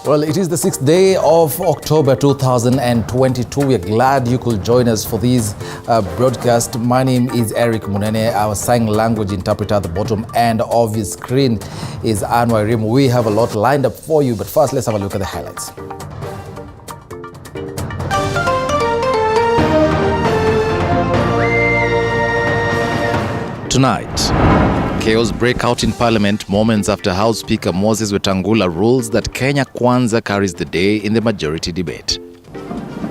Well, it is the 6th day of October 2022. We are glad you could join us for this broadcast. My name is Eric Munene. Our sign language interpreter at the bottom end of your screen is Anwar Rim. We have a lot lined up for you, but first let's have a look at the highlights. Tonight, chaos break out in Parliament moments after House Speaker Moses Wetangula rules that Kenya Kwanza carries the day in the majority debate.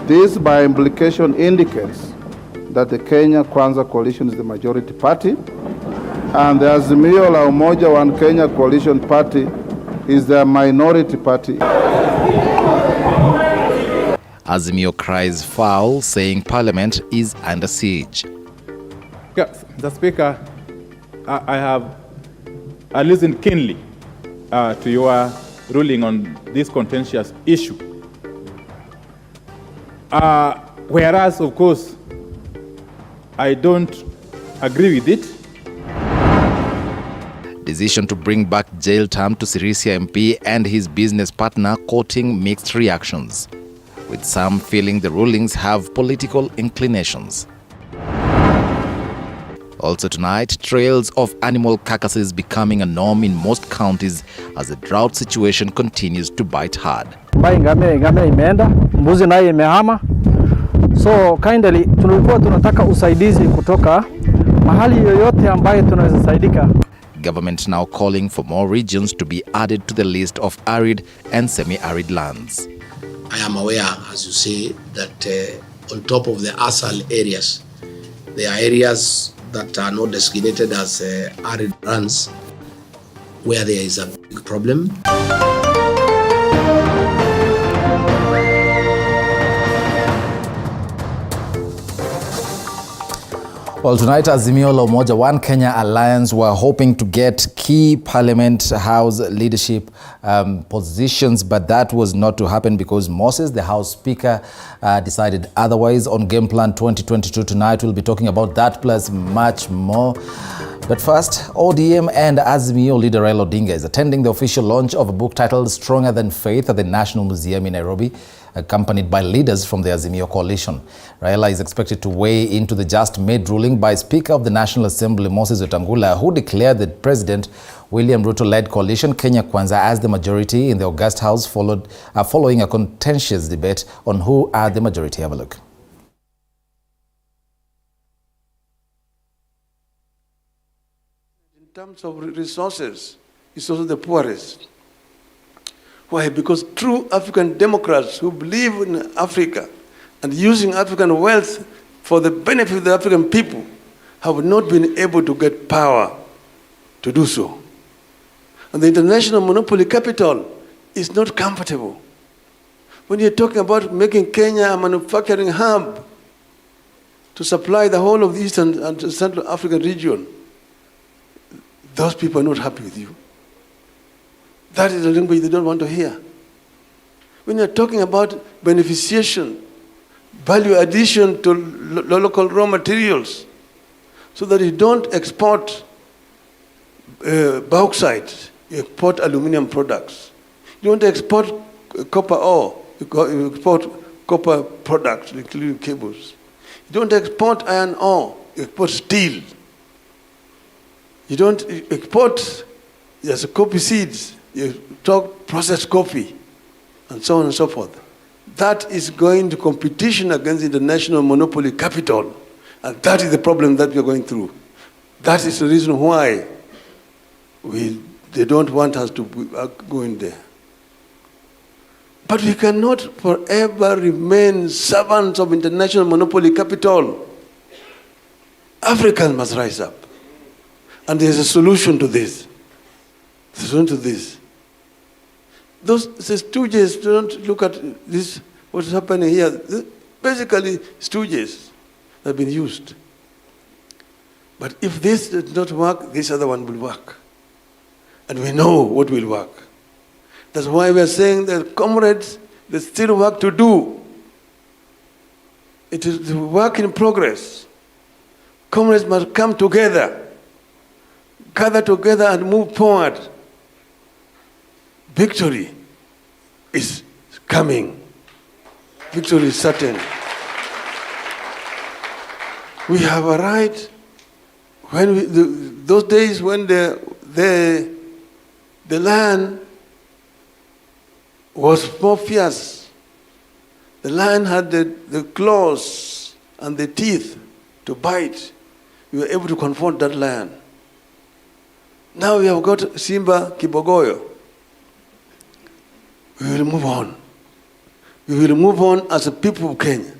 This by implication indicates that the Kenya Kwanza coalition is the majority party and the Azimio la Umoja One Kenya coalition party is the minority party. Azimio cries foul, saying Parliament is under siege. The Speaker, I listened keenly to your ruling on this contentious issue. Whereas, of course, I don't agree with it. Decision to bring back jail term to Sirisia MP and his business partner courting mixed reactions, with some feeling the rulings have political inclinations. Also tonight, trails of animal carcasses becoming a norm in most counties as the drought situation continues to bite hard. Ngamia imeenda, mbuzi naye imehama. So kindly tulikuwa tunataka usaidizi kutoka mahali yoyote ambaye tunaweza saidika. Government now calling for more regions to be added to the list of arid and semi-arid lands. I am aware, as you say, that on top of the ASAL areas, there are areas that are not designated as arid lands where there is a big problem. Well, tonight, Azimio la Umoja One Kenya Alliance were hoping to get key Parliament House leadership positions, but that was not to happen because Moses, the House Speaker, decided otherwise. On Game Plan 2022 tonight, we'll be talking about that plus much more. But first, ODM and Azimio leader Raila Odinga is attending the official launch of a book titled Stronger Than Faith at the National Museum in Nairobi, accompanied by leaders from the Azimio coalition. Raila is expected to weigh into the just-made ruling by Speaker of the National Assembly Moses Wetangula, who declared that President William Ruto-led coalition Kenya Kwanza as the majority in the August House following a contentious debate on who are the majority. Have a look. In terms of resources, it's also the poorest. Why? Because true African democrats who believe in Africa and using African wealth for the benefit of the African people have not been able to get power to do so. And the international monopoly capital is not comfortable. When you're talking about making Kenya a manufacturing hub to supply the whole of the Eastern and Central African region, those people are not happy with you. That is the language they don't want to hear. When you're talking about beneficiation, value addition to local raw materials, so that you don't export bauxite, you export aluminum products. You don't export copper ore, you export copper products, including cables. You don't export iron ore, you export steel. You don't export coffee seeds, you talk processed coffee, and so on and so forth. That is going to competition against international monopoly capital, and that is the problem that we are going through. That is the reason why they don't want us to go in there. But we cannot forever remain servants of international monopoly capital. Africans must rise up. And there's a solution to this. The solution to this. Those stooges don't look at this, what's happening here. Basically, stooges have been used. But if this does not work, this other one will work. And we know what will work. That's why we are saying that, comrades, there's still work to do. It is the work in progress. Comrades must come together, gather together and move forward. Victory is coming. Victory is certain. We have a right. When those days when the land was more fierce, the lion had the claws and the teeth to bite. We were able to confront that lion. Now we have got Simba Kibogoyo. We will move on. We will move on as a people of Kenya.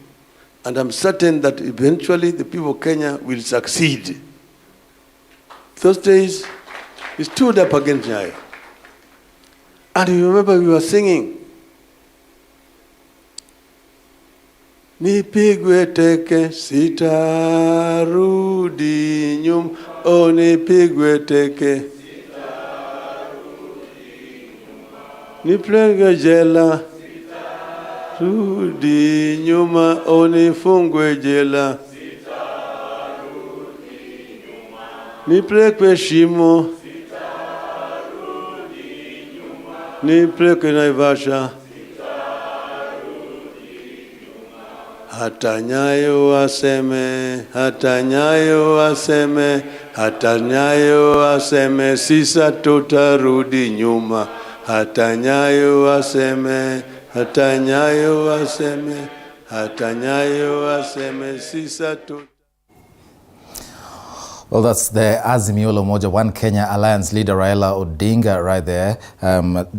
And I'm certain that eventually the people of Kenya will succeed. Those days, we stood up against Nyayo. And you remember we were singing, Nipigwe teke sitarudi nyuma, oh nipigwe teke nipigwe jela rudi nyuma, oh nifungwe jela nipelekwe shimo nipelekwe Naivasha. Hata Nyayo waseme, hata Nyayo waseme, hata Nyayo waseme, sisa tutarudi nyuma. Hata Nyayo waseme, hata Nyayo waseme, hata Nyayo waseme, sisa tutarudi. Well, that's the Azimio la Umoja One Kenya Alliance leader Raila Odinga right there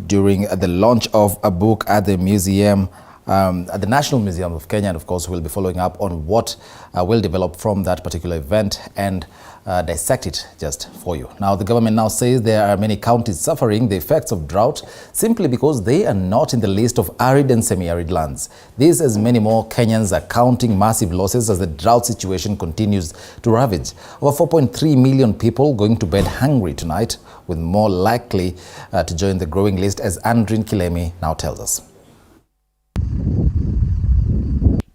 during the launch of a book at the museum. At the National Museum of Kenya, and of course we'll be following up on what will develop from that particular event and dissect it just for you. Now, the government now says there are many counties suffering the effects of drought simply because they are not in the list of arid and semi-arid lands. This, as many more Kenyans are counting massive losses as the drought situation continues to ravage. Over 4.3 million people going to bed hungry tonight, with more likely to join the growing list, as Andrin Kilemi now tells us.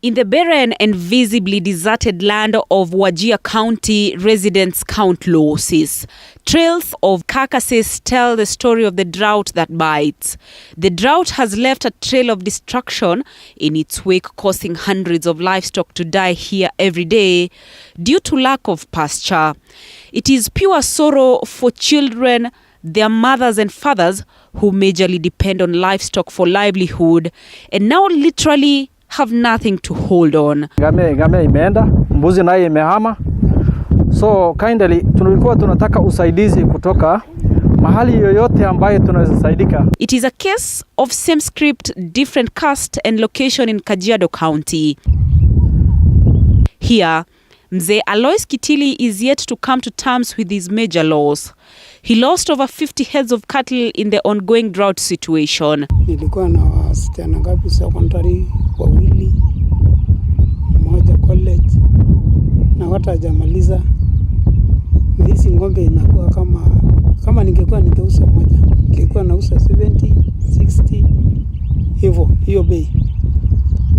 In the barren and visibly deserted land of Wajir County, residents count losses. Trails of carcasses tell the story of the drought that bites. The drought has left a trail of destruction in its wake, causing hundreds of livestock to die here every day due to lack of pasture. It is pure sorrow for children, their mothers and fathers who majorly depend on livestock for livelihood and now literally have nothing to hold on. Game imeenda, mbuzi naye imehama. So kindly tulikuwa tunataka usaidizi kutoka mahali yoyote ambaye tunaweza saidika. It is a case of same script, different caste and location in Kajiado County. Here, Mzee Alois Kitili is yet to come to terms with his major loss. He lost over 50 heads of cattle in the ongoing drought situation. Nilikuwa na wasichana ngapi secondary, wawili, mmoja college, na wata hajamaliza. Na hizi ngombe inakuwa kama ningekuwa ningeuza moja, ningekuwa nauza 70, 60, hivyo, hiyo bei.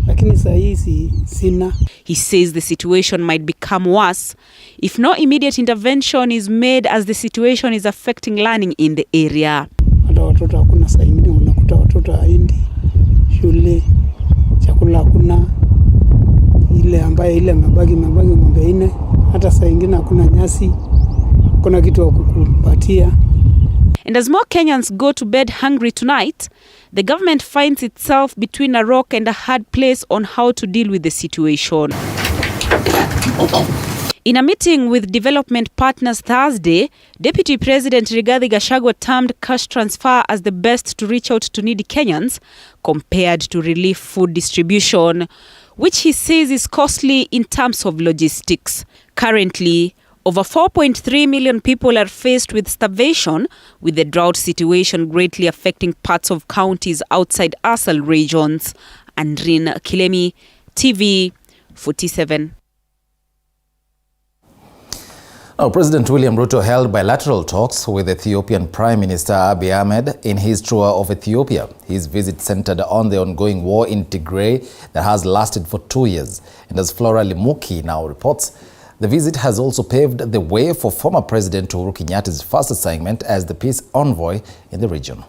Lakini saa hizi sina. He says the situation might become worse if no immediate intervention is made, as the situation is affecting learning in the area. Hata watoto hakuna, saa ingine unakuta watoto haendi shule, chakula hakuna, ile ambaye ile mabagi ng'ombe ine, hata saa ingine hakuna nyasi, kuna kitu wa kukupatia. And as more Kenyans go to bed hungry tonight, the government finds itself between a rock and a hard place on how to deal with the situation. In a meeting with development partners Thursday, Deputy President Rigathi Gachagua termed cash transfer as the best to reach out to needy Kenyans compared to relief food distribution, which he says is costly in terms of logistics. Currently, over 4.3 million people are faced with starvation, with the drought situation greatly affecting parts of counties outside ASAL regions. Andrin Kilemi, TV 47. Now, President William Ruto held bilateral talks with Ethiopian Prime Minister Abiy Ahmed in his tour of Ethiopia. His visit centered on the ongoing war in Tigray that has lasted for 2 years. And as Flora Limuki now reports, the visit has also paved the way for former President Uhuru Kenyatta's first assignment as the peace envoy in the region.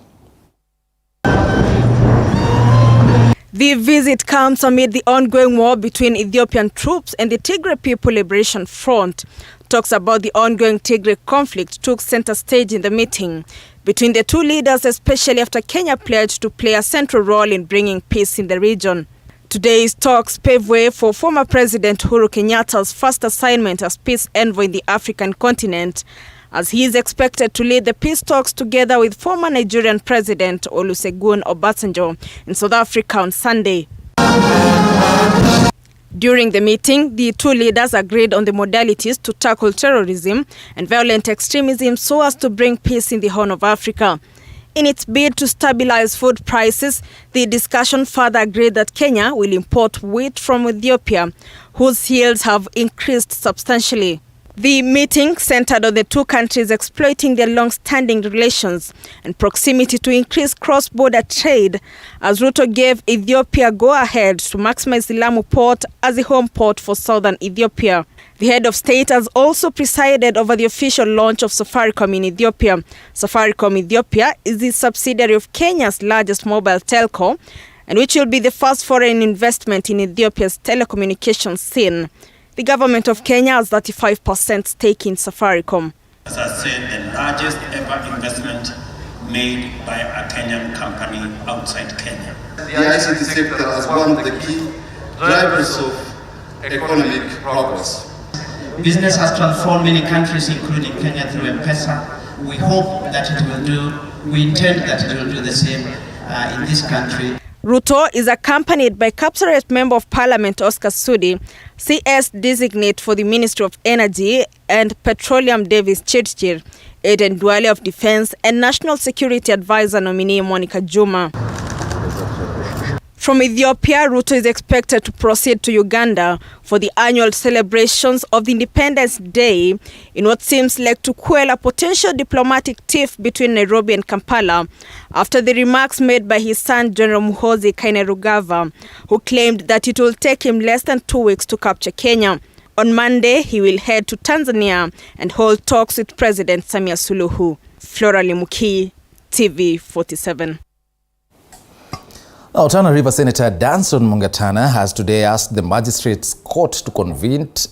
The visit comes amid the ongoing war between Ethiopian troops and the Tigray People Liberation Front. Talks about the ongoing Tigray conflict took center stage in the meeting between the two leaders, especially after Kenya pledged to play a central role in bringing peace in the region. Today's talks pave way for former President Uhuru Kenyatta's first assignment as peace envoy in the African continent, as he is expected to lead the peace talks together with former Nigerian President Olusegun Obasanjo in South Africa on Sunday. During the meeting, the two leaders agreed on the modalities to tackle terrorism and violent extremism so as to bring peace in the Horn of Africa. In its bid to stabilize food prices, the discussion further agreed that Kenya will import wheat from Ethiopia, whose yields have increased substantially. The meeting centered on the two countries exploiting their long-standing relations and proximity to increase cross-border trade, as Ruto gave Ethiopia go-ahead to maximize the Lamu port as the home port for southern Ethiopia. The head of state has also presided over the official launch of Safaricom in Ethiopia. Safaricom Ethiopia is the subsidiary of Kenya's largest mobile telco, and which will be the first foreign investment in Ethiopia's telecommunications scene. The government of Kenya has 35% stake in Safaricom. As I said, the largest ever investment made by a Kenyan company outside Kenya. The ICT sector as one of the key drivers of economic progress. Business has transformed many countries, including Kenya, through M-Pesa. We hope that it will do, we intend that it will do the same in this country. Ruto is accompanied by Kapsaret Member of Parliament Oscar Sudi, CS Designate for the Ministry of Energy and Petroleum Davis Chirchir, Aden Duale of Defense, and National Security Advisor nominee Monica Juma. From Ethiopia, Ruto is expected to proceed to Uganda for the annual celebrations of the Independence Day in what seems like to quell a potential diplomatic tiff between Nairobi and Kampala after the remarks made by his son General Muhoozi Kainerugaba, who claimed that it will take him less than 2 weeks to capture Kenya. On Monday, he will head to Tanzania and hold talks with President Samia Suluhu. Flora Limuki, TV 47. Now, Tana River Senator Danson Mungatana has today asked the Magistrates Court to convict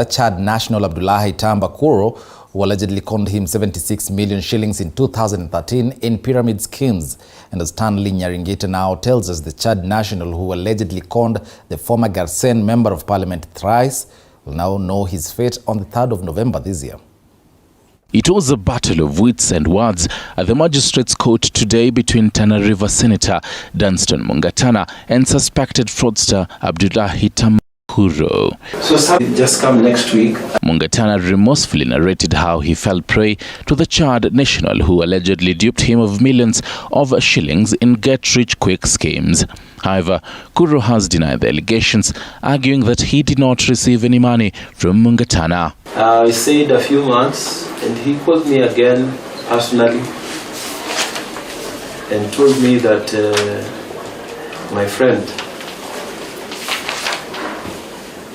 Chad national Abdullahi Tamba Kuro, who allegedly conned him 76 million shillings in 2013 in pyramid schemes. And as Stanley Nyaringita now tells us, the Chad national who allegedly conned the former Garsen Member of Parliament thrice will now know his fate on the 3rd of November this year. It was a battle of wits and words at the Magistrates Court today between Tana River Senator Dunstan Mungatana and suspected fraudster Abdullahi Tamba Kuro. So just come next week. Mungatana remorsefully narrated how he fell prey to the Chad national who allegedly duped him of millions of shillings in get-rich-quick schemes. However, Kuro has denied the allegations, arguing that he did not receive any money from Mungatana. I stayed a few months and he called me again personally and told me that my friend,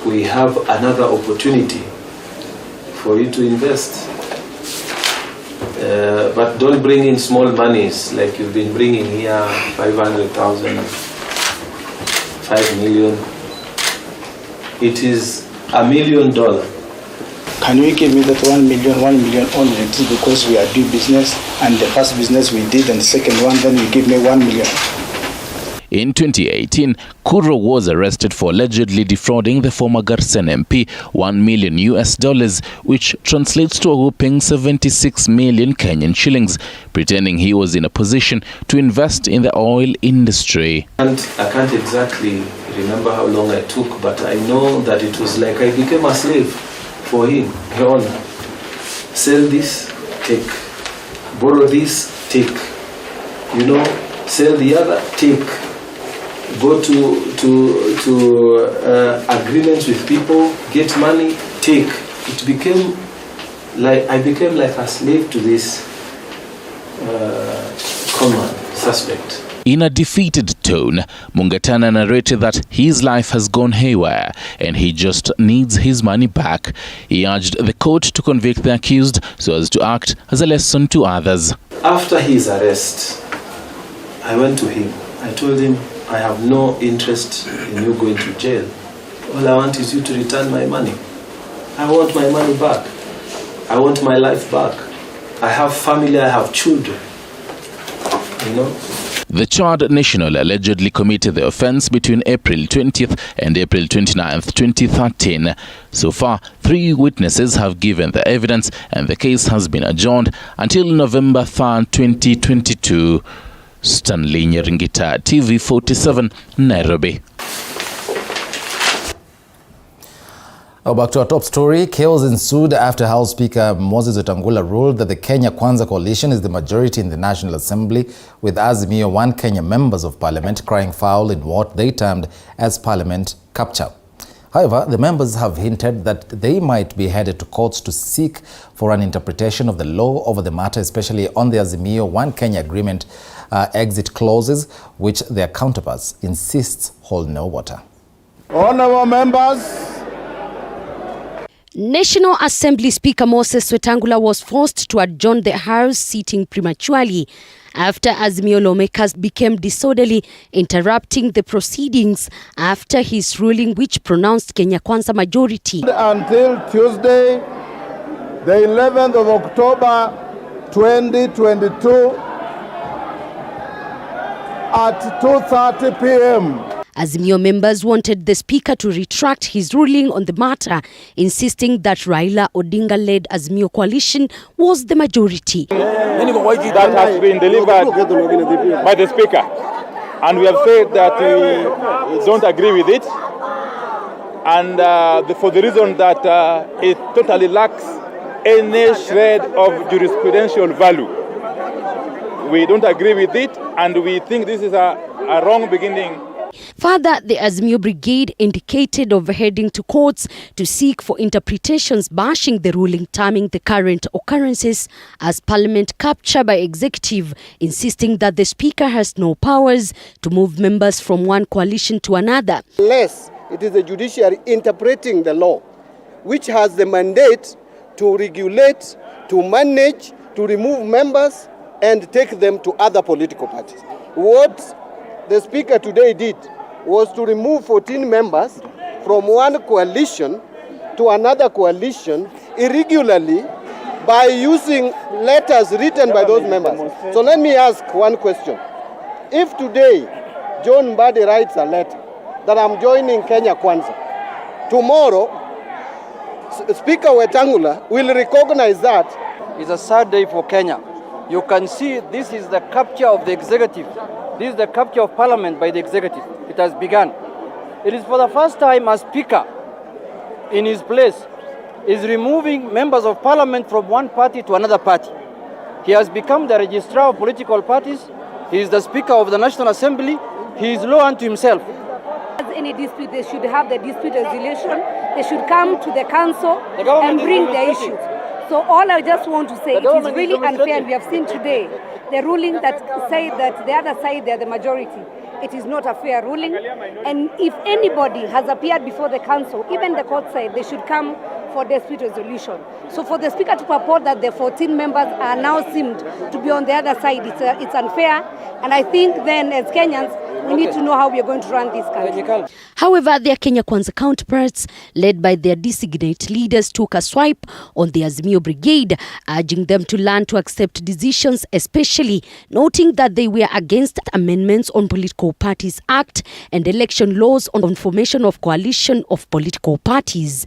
we have another opportunity for you to invest. But don't bring in small monies like you've been bringing here, 500,000, 5 million. It is $1 million. Can you give me that 1 million only? It is because we are doing business, and the first business we did and the second one, then you give me 1 million. In 2018, Kuro was arrested for allegedly defrauding the former Garsen MP $1 million, which translates to a whopping 76 million Kenyan shillings, pretending he was in a position to invest in the oil industry. And I can't exactly remember how long I took, but I know that it was like I became a slave for him. He on, sell this, take. Borrow this, take. You know, sell the other, take. Go to agreements with people, get money, take. It became like I became like a slave to this common suspect. In a defeated tone, Mungatana narrated that his life has gone haywire and he just needs his money back. He urged the court to convict the accused so as to act as a lesson to others. After his arrest, I went to him. I told him, I have no interest in you going to jail. All I want is you to return my money. I want my money back. I want my life back. I have family, I have children. You know? The charred national allegedly committed the offense between April 20th and April 29th, 2013. So far, 3 witnesses have given the evidence and the case has been adjourned until November 3rd, 2022. Stanley Nyeringita, TV47, Nairobi. Back to our top story. Chaos ensued after House Speaker Moses Wetangula ruled that the Kenya Kwanza coalition is the majority in the National Assembly, with Azimio One Kenya members of Parliament crying foul in what they termed as Parliament capture. However, the members have hinted that they might be headed to courts to seek for an interpretation of the law over the matter, especially on the Azimio One Kenya agreement exit clauses, which their counterparts insists hold no water. Honourable members, National Assembly Speaker Moses Wetangula was forced to adjourn the House sitting prematurely after Azimio lawmakers became disorderly, interrupting the proceedings after his ruling which pronounced Kenya Kwanza majority. Until Tuesday, the 11th of October 2022 at 2:30 p.m. Azimio members wanted the Speaker to retract his ruling on the matter, insisting that Raila Odinga-led Azimio coalition was the majority. That has been delivered by the Speaker, and we have said that we don't agree with it, and for the reason that it totally lacks any shred of jurisprudential value. We don't agree with it, and we think this is a wrong beginning. Further, the Azimio Brigade indicated of heading to courts to seek for interpretations bashing the ruling, terming the current occurrences as Parliament capture by executive, insisting that the Speaker has no powers to move members from one coalition to another. Unless it is the judiciary interpreting the law, which has the mandate to regulate, to manage, to remove members and take them to other political parties. What the Speaker today did was to remove 14 members from one coalition to another coalition irregularly by using letters written by those members. So let me ask one question. If today John Mbadi writes a letter that I'm joining Kenya Kwanza, tomorrow Speaker Wetangula will recognize that. It's a sad day for Kenya. You can see this is the capture of the executive. This is the capture of Parliament by the executive. It has begun. It is for the first time a Speaker in his place is removing members of Parliament from one party to another party. He has become the registrar of political parties. He is the Speaker of the National Assembly. He is law unto himself. Any dispute, they should have the dispute resolution. They should come to the council and bring their issues. So all I just want to say, it is really unfair, and we have seen today the ruling that say that the other side, they are the majority. It is not a fair ruling, and if anybody has appeared before the council, even the court side, they should come for dispute resolution. So for the Speaker to purport that the 14 members are now seemed to be on the other side, it's unfair, and I think then as Kenyans, we need to know how we are going to run this country. However, their Kenya Kwanza counterparts, led by their designate leaders, took a swipe on the Azimio Brigade, urging them to learn to accept decisions, especially noting that they were against amendments on Political Parties Act and election laws on formation of coalition of political parties.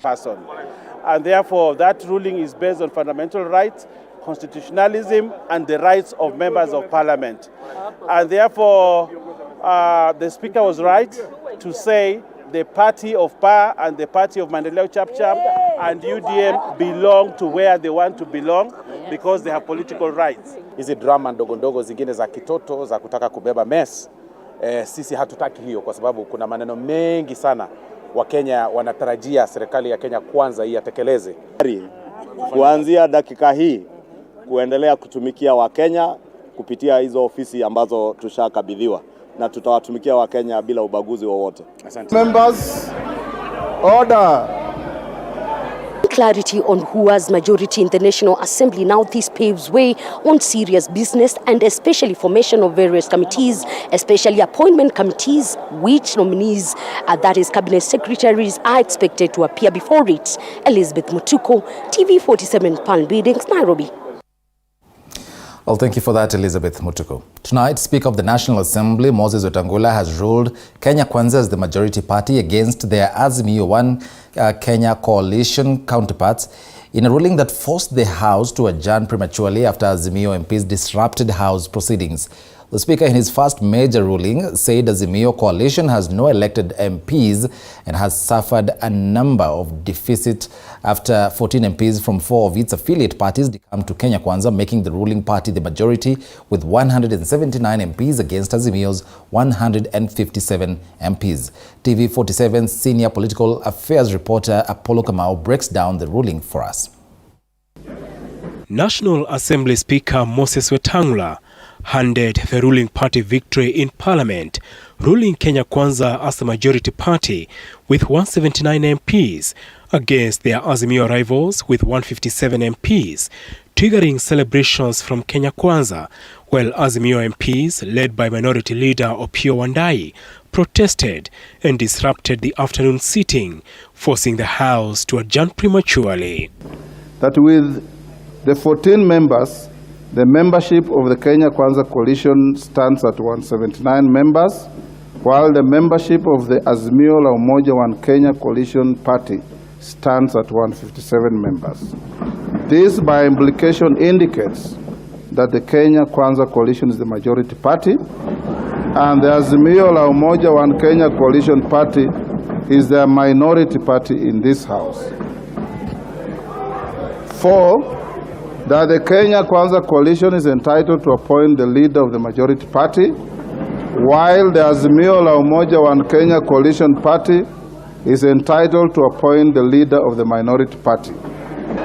And therefore, that ruling is based on fundamental rights, constitutionalism, and the rights of members of Parliament. And therefore, the Speaker was right to say the party of PA and the party of Maendeleo Chapchap and UDM belong to where they want to belong because they have political rights. Hizi drama ndogo ndogo zingine za kitoto za kutaka kubeba mess, sisi hatutaki hiyo, kwa sababu kuna maneno mengi sana Wakenya wanatarajia serikali ya Kenya Kwanza hii yatekeleze. Kuanzia dakika hii kuendelea kutumikia Wakenya kupitia hizo ofisi ambazo tushakabidhiwa, na tutawatumikia Wakenya bila ubaguzi wowote. Members, order. clarity on who has majority in the National Assembly, now this paves way on serious business and especially formation of various committees, especially appointment committees, which nominees, that is cabinet secretaries, are expected to appear before it. Elizabeth Mutuku, TV47 Palm Buildings, Nairobi. Well, thank you for that, Elizabeth Mutuku. Tonight, Speaker of the National Assembly, Moses Wetangula, has ruled Kenya Kwanza as the majority party against their Azimio One Kenya coalition counterparts in a ruling that forced the House to adjourn prematurely after Azimio MPs disrupted House proceedings. The Speaker, in his first major ruling, said Azimio coalition has no elected MPs and has suffered a number of deficits after 14 MPs from 4 of its affiliate parties decamped to Kenya Kwanza, making the ruling party the majority with 179 MPs against Azimio's 157 MPs. TV47 senior political affairs reporter Apollo Kamau breaks down the ruling for us. National Assembly Speaker Moses Wetangula handed the ruling party victory in Parliament, ruling Kenya Kwanza as the majority party with 179 MPs against their Azimio rivals with 157 MPs, triggering celebrations from Kenya Kwanza, while Azimio MPs, led by Minority Leader Opiyo Wandayi, protested and disrupted the afternoon sitting, forcing the House to adjourn prematurely. That with the 14 members, the membership of the Kenya Kwanza coalition stands at 179 members, while the membership of the Azimio la Umoja One Kenya coalition party stands at 157 members. This by implication indicates that the Kenya Kwanza coalition is the majority party and the Azimio la Umoja One Kenya coalition party is the minority party in this House. 4, that the Kenya Kwanza coalition is entitled to appoint the leader of the majority party, while the Azimio la Umoja One Kenya coalition party is entitled to appoint the leader of the minority party.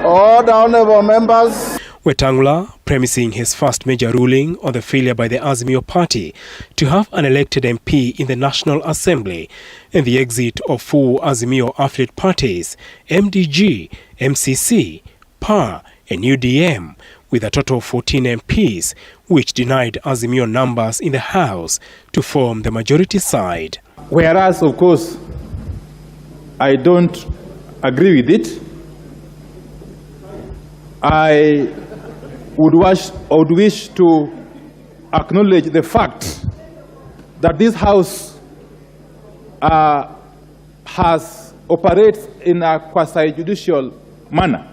All the honorable members. Wetangula, premising his first major ruling on the failure by the Azimio party to have an elected MP in the National Assembly and the exit of 4 Azimio affiliate parties, MDG, MCC, PAR, and UDM, with a total of 14 MPs, which denied Azimio numbers in the House to form the majority side. Whereas, of course, I don't agree with it, I would wish to acknowledge the fact that this House operates in a quasi-judicial manner.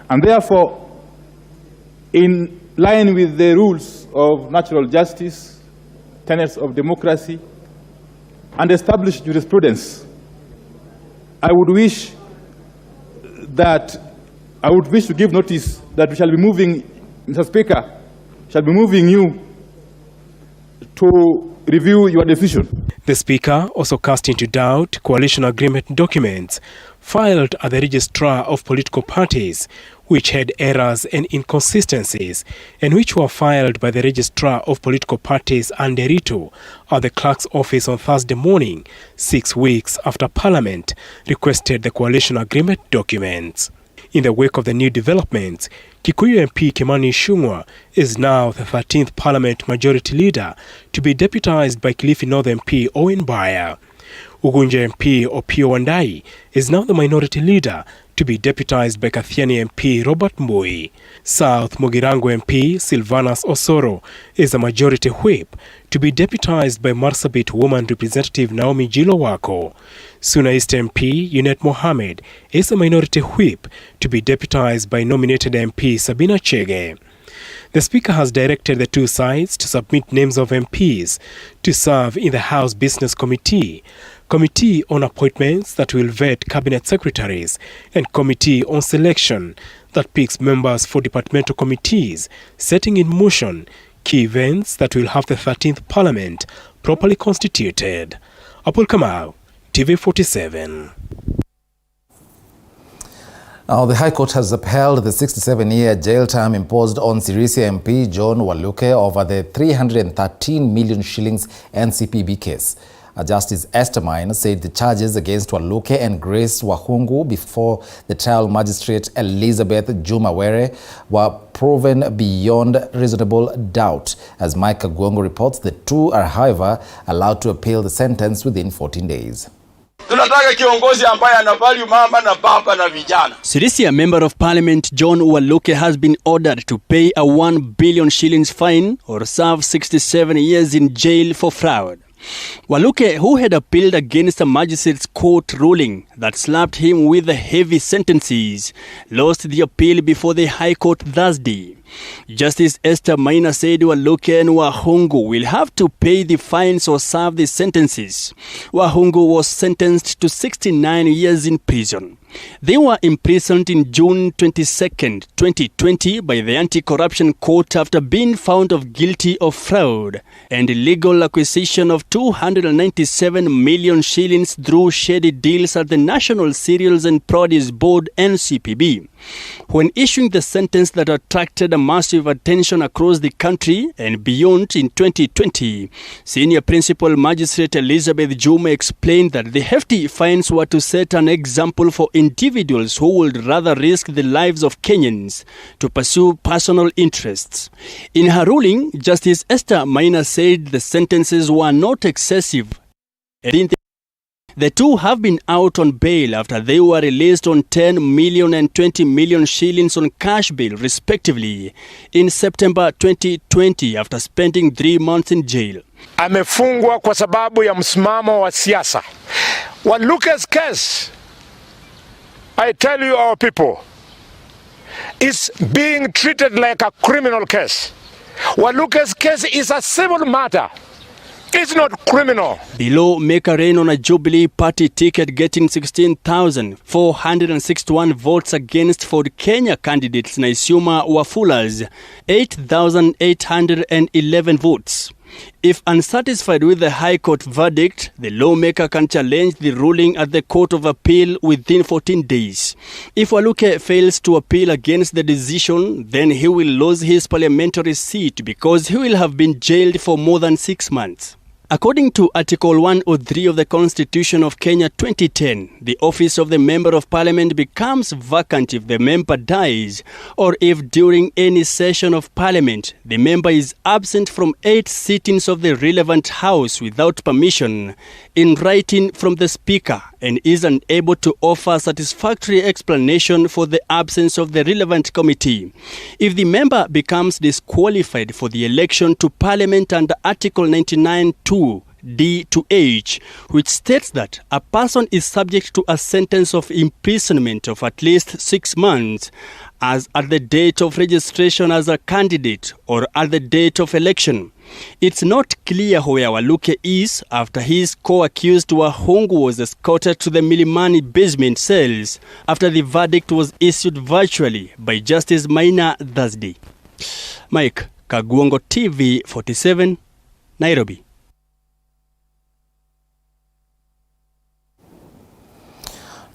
And therefore, in line with the rules of natural justice, tenets of democracy, and established jurisprudence, I would wish to give notice that we shall be moving, Mr. Speaker, shall be moving you to review your decision. The Speaker also cast into doubt coalition agreement documents filed at the Registrar of Political Parties, which had errors and inconsistencies, and which were filed by the Registrar of Political Parties under Ruto at the Clerk's office on Thursday morning, 6 weeks after Parliament requested the coalition agreement documents. In the wake of the new developments, Kikuyu MP Kimani Ichung'wah is now the 13th Parliament Majority Leader to be deputized by Kilifi North MP Owen Baya. Ugunja MP Opiyo Wandayi is now the Minority Leader to be deputized by Kathiani MP Robert Mbui. South Mugirango MP Sylvanus Osoro is the Majority Whip to be deputized by Marsabit Woman Representative Naomi Jilo-Wako. Suna East MP Yunet Mohammed is the Minority Whip to be deputized by nominated MP Sabina Chege. The Speaker has directed the two sides to submit names of MPs to serve in the House Business Committee, Committee on Appointments that will vet Cabinet Secretaries, and Committee on Selection that picks members for departmental committees, setting in motion key events that will have the 13th Parliament properly constituted. Apol Kamau, TV47. Now, the High Court has upheld the 67-year jail term imposed on Sirisia MP John Waluke over the 313 million shillings NCPB case. Justice Esther Maina said the charges against Waluke and Grace Wahungu before the trial magistrate Elizabeth Juma Were were proven beyond reasonable doubt. As Mike Kaguongo reports, the two are, however, allowed to appeal the sentence within 14 days. Sirisia Member of Parliament John Waluke has been ordered to pay a 1 billion shillings fine or serve 67 years in jail for fraud. Waluke, who had appealed against a magistrate's court ruling that slapped him with the heavy sentences, lost the appeal before the High Court Thursday. Justice Esther Maina said Waluke and Wahungu will have to pay the fines or serve the sentences. Wahungu was sentenced to 69 years in prison. They were imprisoned in June 22nd, 2020 by the Anti-Corruption Court after being found of guilty of fraud and illegal acquisition of 297 million shillings through shady deals at the National Cereals and Produce Board (NCPB). When issuing the sentence that attracted a massive attention across the country and beyond in 2020, Senior Principal Magistrate Elizabeth Juma explained that the hefty fines were to set an example for individuals who would rather risk the lives of Kenyans to pursue personal interests. In her ruling, Justice Esther Maina said the sentences were not excessive. The two have been out on bail after they were released on 10 million and 20 million shillings on cash bail, respectively, in September 2020 after spending 3 months in jail. Amefungwa kwa sababu ya msimamo wa siasa. Waluke's case, I tell you our people, is being treated like a criminal case. Waluke's case is a civil matter. It's not criminal. The lawmaker ran on a Jubilee Party ticket, getting 16,461 votes against Ford Kenya candidates Naisuma Wafula's 8,811 votes. If unsatisfied with the High Court verdict, the lawmaker can challenge the ruling at the Court of Appeal within 14 days. If Waluke fails to appeal against the decision, then he will lose his parliamentary seat because he will have been jailed for more than 6 months. According to Article 103 of the Constitution of Kenya 2010, the office of the Member of Parliament becomes vacant if the member dies or if during any session of Parliament the member is absent from 8 sittings of the relevant House without permission in writing from the Speaker and is unable to offer satisfactory explanation for the absence of the relevant committee. If the member becomes disqualified for the election to Parliament under Article 99(2) D to H, which states that a person is subject to a sentence of imprisonment of at least 6 months as at the date of registration as a candidate or at the date of election. It's not clear where Waluke is after his co-accused Wahungu was escorted to the Milimani basement cells after the verdict was issued virtually by Justice Maina Thursday. Mike Kaguongo, TV 47, Nairobi.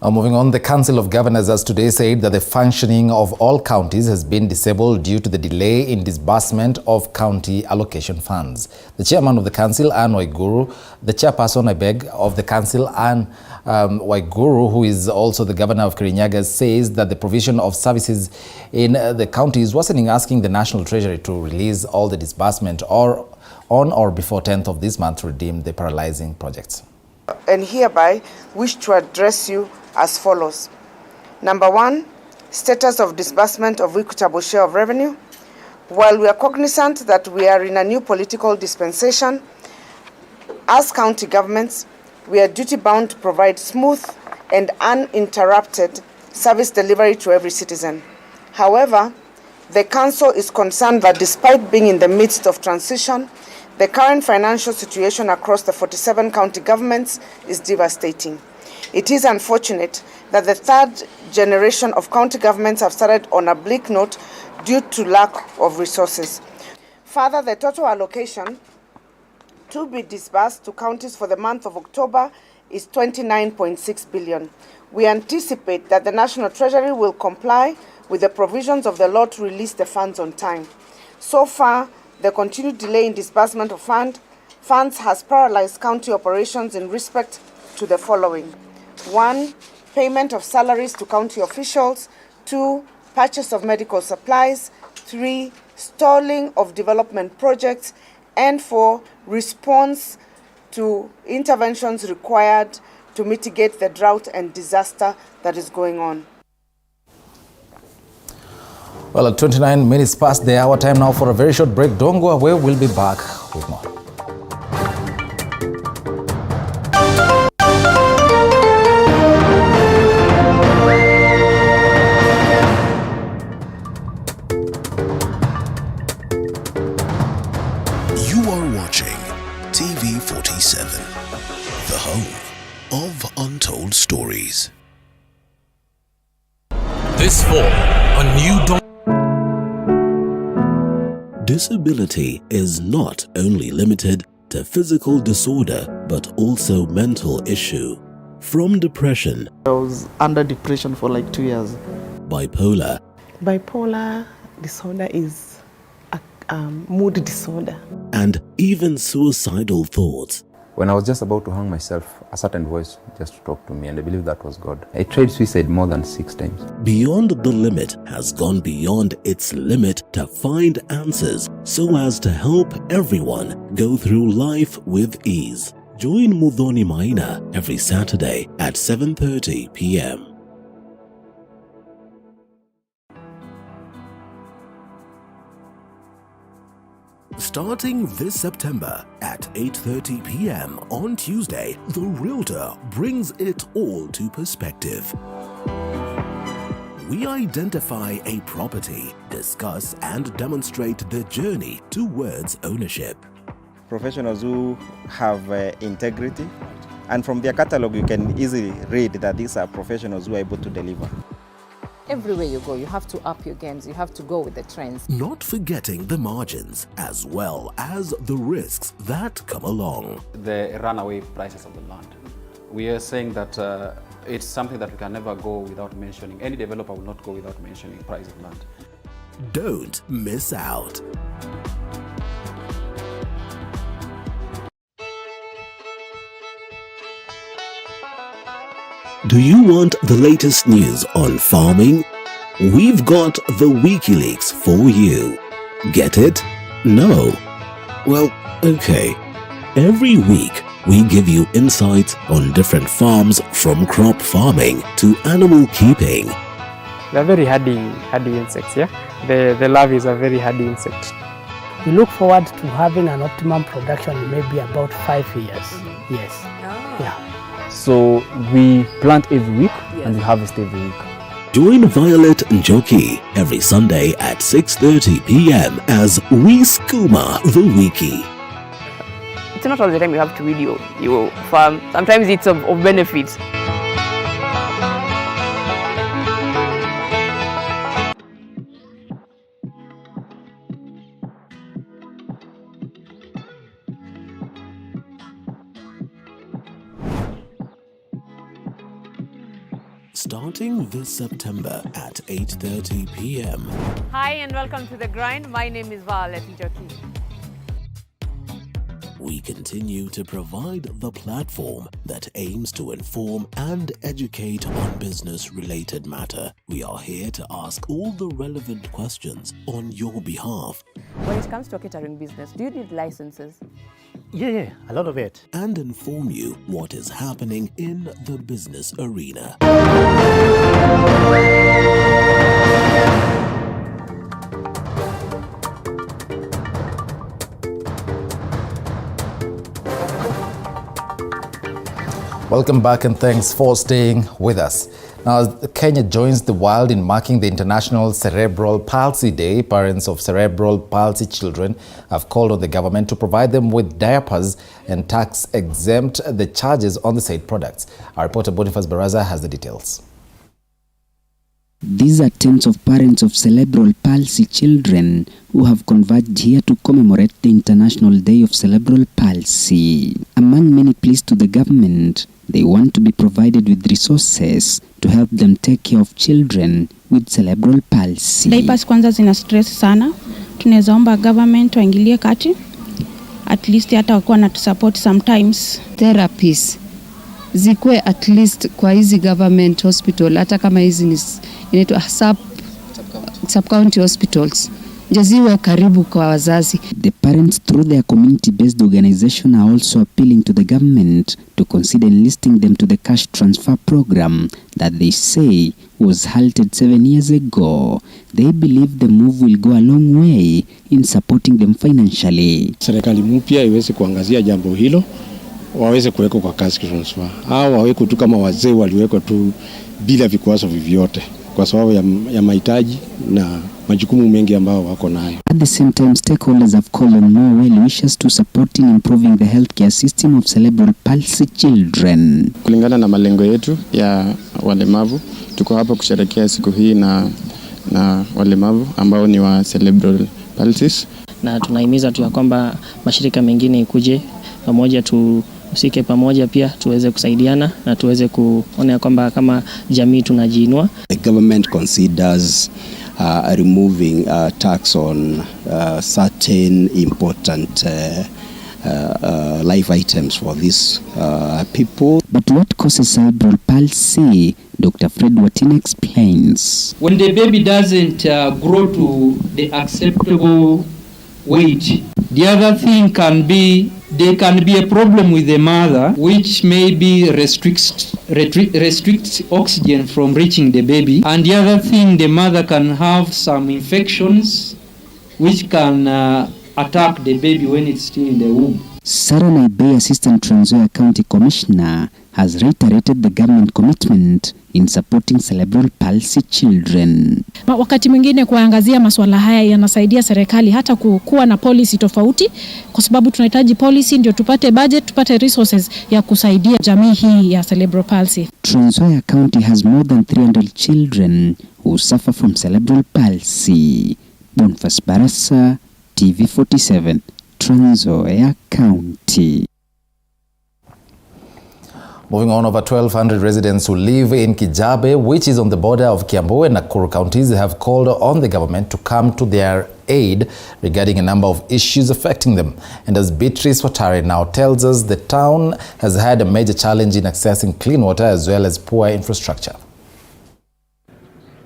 Now moving on, the Council of Governors has today said that the functioning of all counties has been disabled due to the delay in disbursement of county allocation funds. The chairman of the council, Anne Waiguru, the chairperson, of the council, Anne Waiguru, who is also the governor of Kirinyaga, says that the provision of services in the county is worsening, asking the National Treasury to release all the disbursement on or before 10th of this month to redeem the paralyzing projects. And hereby wish to address you as follows. Number 1, status of disbursement of equitable share of revenue. While we are cognizant that we are in a new political dispensation, as county governments, we are duty-bound to provide smooth and uninterrupted service delivery to every citizen. However, the Council is concerned that despite being in the midst of transition, the current financial situation across the 47 county governments is devastating. It is unfortunate that the third generation of county governments have started on a bleak note due to lack of resources. Further, the total allocation to be disbursed to counties for the month of October is 29.6 billion. We anticipate that the National Treasury will comply with the provisions of the law to release the funds on time. So far, the continued delay in disbursement of funds funds has paralyzed county operations in respect to the following. 1. Payment of salaries to county officials. 2. Purchase of medical supplies. 3. Stalling of development projects. And 4. Response to interventions required to mitigate the drought and disaster that is going on. Well, at 29 minutes past the hour, time now for a very short break. Don't go away, we'll be back with more. You are watching TV 47, the home of untold stories. This fall, a new dawn. Disability is not only limited to physical disorder, but also mental issue. From depression. I was under depression for like 2 years. Bipolar. Bipolar disorder is a mood disorder. And even suicidal thoughts. When I was just about to hang myself, a certain voice just talked to me, and I believe that was God. I tried suicide more than 6 times. Beyond the Limit has gone beyond its limit to find answers so as to help everyone go through life with ease. Join Muthoni Maina every Saturday at 7:30 p.m. Starting this September at 8:30 p.m. on Tuesday, The Realtor brings it all to perspective. We identify a property, discuss and demonstrate the journey towards ownership. Professionals who have integrity, and from their catalog you can easily read that these are professionals who are able to deliver. Everywhere you go, you have to up your games, you have to go with the trends. Not forgetting the margins as well as the risks that come along. The runaway prices of the land. We are saying that it's something that we can never go without mentioning. Any developer will not go without mentioning price of land. Don't miss out. Do you want the latest news on farming? We've got the WikiLeaks for you. Get it? No? Well, okay. Every week, we give you insights on different farms, from crop farming to animal keeping. They're very hardy insects, yeah? The larvae is a very hardy insect. We look forward to having an optimum production in maybe about 5 years. Yes. Yeah. So we plant every week and we harvest every week. Join Violet Njoki every Sunday at 6:30 p.m. as we skooma the wiki. It's not all the time you have to read your farm. Sometimes it's of benefit. Starting this September at 8:30 p.m. Hi and welcome to The Grind. My name is Violet Njoki. We continue to provide the platform that aims to inform and educate on business-related matter. We are here to ask all the relevant questions on your behalf. When it comes to a catering business, do you need licenses? Yeah, a lot of it. And inform you what is happening in the business arena. Welcome back and thanks for staying with us. Now, Kenya joins the world in marking the International Cerebral Palsy Day. Parents of cerebral palsy children have called on the government to provide them with diapers and tax-exempt the charges on the said products. Our reporter Boniface Baraza has the details. These are tens of parents of cerebral palsy children who have converged here to commemorate the International Day of Cerebral Palsy. Among many pleas to the government, they want to be provided with resources to help them take care of children with cerebral palsy. Diapers kwanza zina stress sana. Tunaweza omba government waingilie kati. at least hata wakuwa na support sometimes. Therapies zikwe at least kwa hizi government hospital, hata kama hizi ni inaitwa sub-county hospitals, jaziwe karibu kwa wazazi. The parents through their community-based organization are also appealing to the government to consider enlisting them to the cash transfer program that they say was halted 7 years ago. They believe the move will go a long way in supporting them financially. Serikali mpya iweze kuangazia jambo hilo, waweze kuweka kwa cash transfer. Hao waweko tu kama wazee waliwekwa tu bila vikwazo vyovyote kwa sababu ya mahitaji na majukumu mengi ambao wako nayo. At the same time, stakeholders have called on more well-wishers to support in improving the healthcare system of cerebral palsy children. Kulingana na malengo yetu ya walemavu, tuko hapa kusherehekea siku hii na walemavu ambao ni wa cerebral palsy. Na tunahimiza tu ya kwamba mashirika mengine ikuje pamoja, usike pamoja pia tuweze kusaidiana na tuweze kuona kwamba kama jamii tunajiinua. The government considers removing tax on certain important life items for these people. But what causes cerebral palsy? Dr. Fred Watin explains. When the baby doesn't grow to the acceptable weight, the other thing can be there can be a problem with the mother, which maybe restricts oxygen from reaching the baby. And the other thing, the mother can have some infections which can attack the baby when it's still in the womb. Sarah Naibei, Assistant Trans Nzoia County Commissioner, has reiterated the government commitment in supporting cerebral palsy children. Wakati mwingine kuangazia masuala haya yanasaidia serikali hata kuwa na policy tofauti, kwa sababu tunahitaji policy ndio tupate budget, tupate resources ya kusaidia jamii hii ya cerebral palsy. Trans Nzoia County has more than 300 children who suffer from cerebral palsy. Bonfas Barasa, TV47, Trans Nzoia County. Moving on, over 1,200 residents who live in Kijabe, which is on the border of Kiambu and Nakuru counties, have called on the government to come to their aid regarding a number of issues affecting them. And as Beatrice Watare now tells us, the town has had a major challenge in accessing clean water as well as poor infrastructure.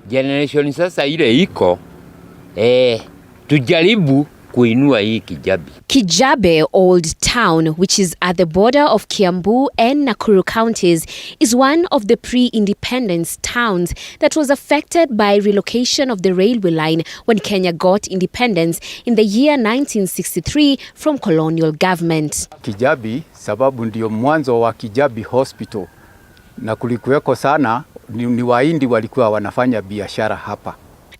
Generation sasa ile iko tujaribu kuinua hii Kijabe. Kijabe Old Town, which is at the border of Kiambu and Nakuru counties, is one of the pre-independence towns that was affected by relocation of the railway line when Kenya got independence in the year 1963 from colonial government. Kijabe sababu ndio mwanzo wa Kijabe Hospital, na kulikuweko sana ni Wahindi walikuwa wanafanya biashara hapa.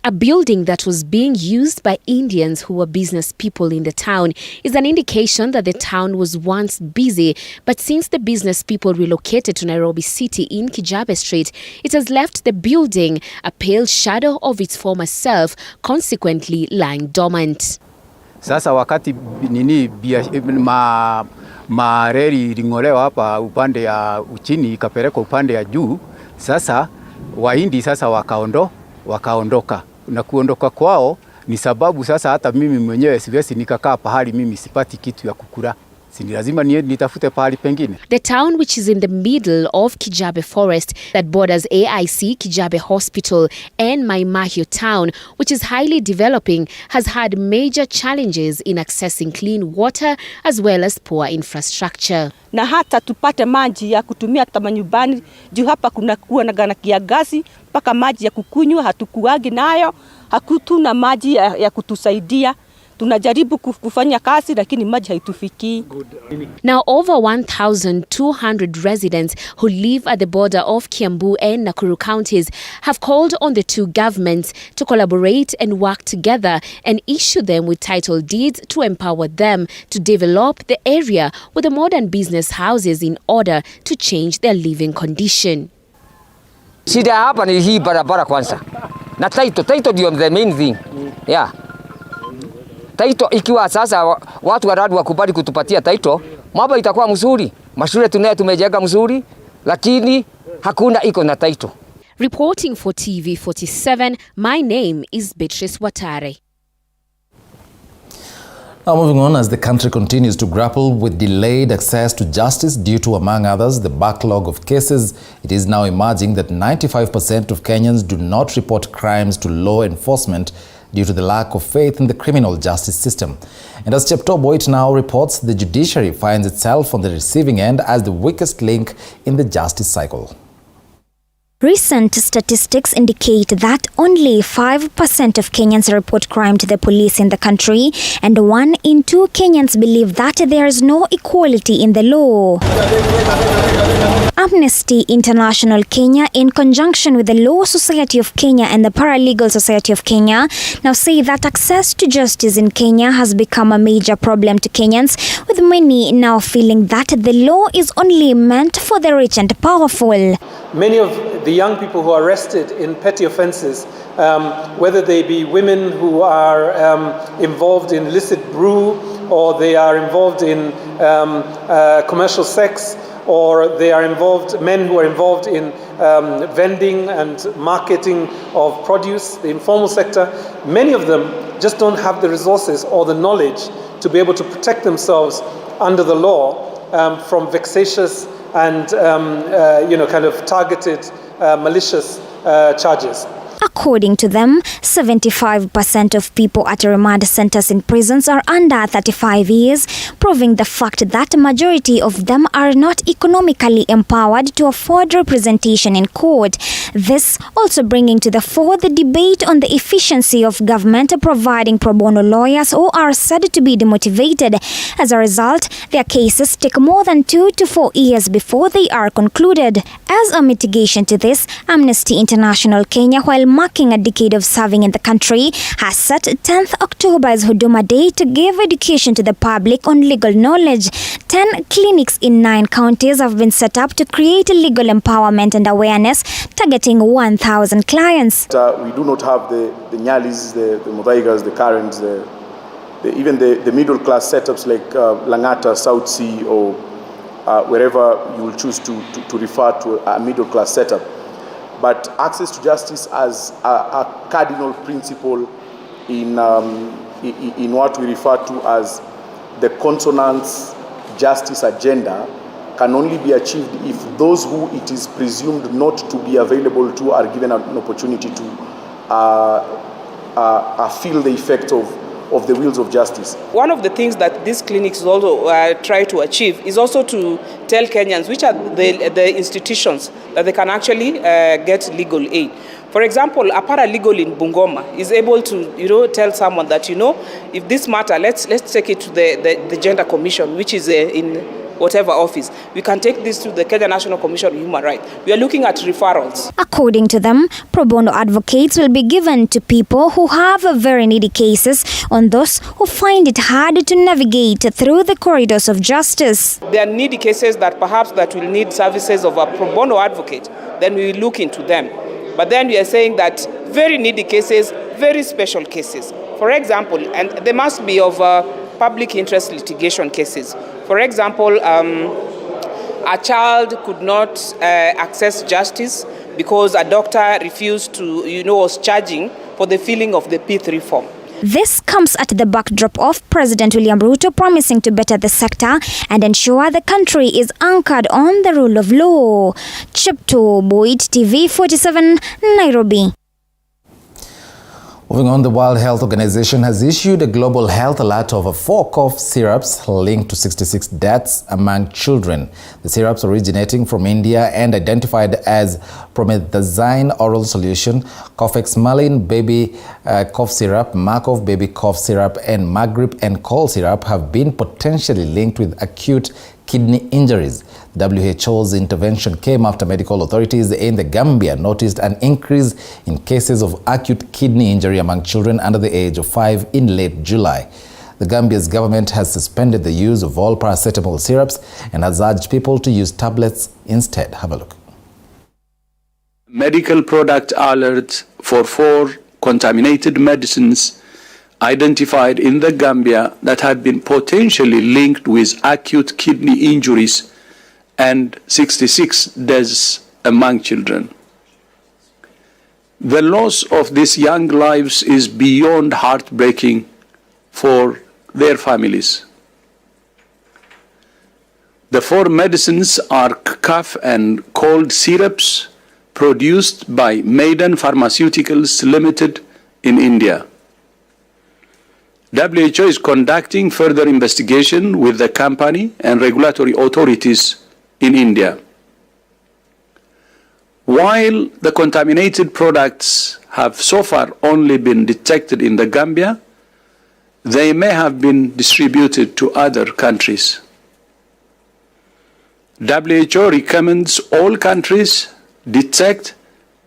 A building that was being used by Indians who were business people in the town is an indication that the town was once busy, but since the business people relocated to Nairobi City in Kijabe Street, it has left the building a pale shadow of its former self, consequently lying dormant. Sasa wakati reli ilingolewa hapa upande ya uchini ikapelekwa upande ya juu, sasa Wahindi sasa wakaondoka. Na kuondoka kwao ni sababu sasa hata mimi mwenyewe siwezi nikakaa pahali mimi sipati kitu ya kukula. Si lazima nitafute pahali pengine. The town, which is in the middle of Kijabe Forest that borders AIC Kijabe Hospital and Maimahio Town, which is highly developing, has had major challenges in accessing clean water as well as poor infrastructure. Na hata tupate maji ya kutumia tamanyumbani juu hapa kuna kuwa na kiangazi, mpaka maji ya kukunywa hatukuagi nayo, hakutuna maji ya kutusaidia. Tunajaribu kufanya kazi lakini maji haitufiki. Now over 1,200 residents who live at the border of Kiambu and Nakuru counties have called on the two governments to collaborate and work together and issue them with title deeds to empower them to develop the area with the modern business houses in order to change their living condition. Shida hapa ni hii barabara kwanza. Na title ndio the main thing. Yeah. Title ikiwa sasa watu waradu wakubali kutupatia title, mambo itakuwa mzuri. Mashule tumejenga mzuri, lakini hakuna iko na title. Reporting for TV47, my name is Beatrice Watare. Now moving on, as the country continues to grapple with delayed access to justice due to, among others, the backlog of cases, it is now emerging that 95% of Kenyans do not report crimes to law enforcement due to the lack of faith in the criminal justice system. And as Chapkoech now reports, the judiciary finds itself on the receiving end as the weakest link in the justice cycle. Recent statistics indicate that only 5% of Kenyans report crime to the police in the country, and 1 in 2 Kenyans believe that there is no equality in the law. Amnesty International Kenya, in conjunction with the Law Society of Kenya and the Paralegal Society of Kenya, now say that access to justice in Kenya has become a major problem to Kenyans, with many now feeling that the law is only meant for the rich and powerful. Many of the young people who are arrested in petty offences, whether they be women who are involved in illicit brew, or they are involved in commercial sex, or they are involved, men who are involved in vending and marketing of produce, the informal sector, many of them just don't have the resources or the knowledge to be able to protect themselves under the law from vexatious and kind of targeted malicious charges. According to them, 75% of people at remand centers in prisons are under 35 years, proving the fact that a majority of them are not economically empowered to afford representation in court. This also bringing to the fore the debate on the efficiency of government providing pro bono lawyers who are said to be demotivated. As a result, their cases take more than 2 to 4 years before they are concluded. As a mitigation to this, Amnesty International Kenya, while marking a decade of serving in the country, has set 10th October as Huduma Day to give education to the public on legal knowledge. 10 clinics in 9 counties have been set up to create legal empowerment and awareness, targeting 1,000 clients. We do not have the Nyalis, the Muthaigas, the Karens, even the middle class setups like Langata, South Sea, or wherever you will choose to refer to a middle class setup. But access to justice as a cardinal principle in what we refer to as the consonance justice agenda can only be achieved if those who it is presumed not to be available to are given an opportunity to feel the effect of the wheels of justice. One of the things that these clinics also try to achieve is also to tell Kenyans which are the institutions that they can actually get legal aid. For example, a paralegal in Bungoma is able to, tell someone that, if this matter, let's take it to the Gender Commission, which is in whatever office. We can take this to the Kenya National Commission on Human Rights. We are looking at referrals. According to them, pro bono advocates will be given to people who have very needy cases on those who find it hard to navigate through the corridors of justice. There are needy cases that perhaps that will need services of a pro bono advocate. Then we will look into them. But then we are saying that very needy cases, very special cases. For example, and they must be of public interest litigation cases. For example, a child could not access justice because a doctor refused to, was charging for the filling of the P3 form. This comes at the backdrop of President William Ruto promising to better the sector and ensure the country is anchored on the rule of law. Chapkoech, TV 47, Nairobi. Moving on, the World Health Organization has issued a global health alert over 4 cough syrups linked to 66 deaths among children. The syrups originating from India and identified as promethazine oral solution, Cofexmalin baby cough syrup, Markov baby cough syrup, and Magrip and Col syrup have been potentially linked with acute kidney injuries. WHO's intervention came after medical authorities in the Gambia noticed an increase in cases of acute kidney injury among children under the age of 5 in late July. The Gambia's government has suspended the use of all paracetamol syrups and has urged people to use tablets instead. Have a look. Medical product alert for 4 contaminated medicines identified in the Gambia that had been potentially linked with acute kidney injuries and 66 deaths among children. The loss of these young lives is beyond heartbreaking for their families. The 4 medicines are cough and cold syrups produced by Maiden Pharmaceuticals Limited in India. WHO is conducting further investigation with the company and regulatory authorities in India. While the contaminated products have so far only been detected in the Gambia, they may have been distributed to other countries. WHO recommends all countries detect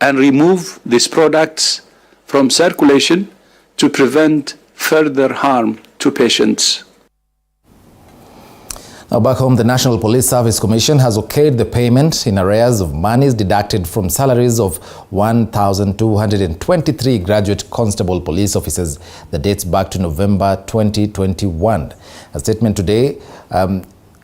and remove these products from circulation to prevent further harm to patients. Now back home, the National Police Service Commission has okayed the payment in arrears of monies deducted from salaries of 1,223 graduate constable police officers that dates back to November 2021.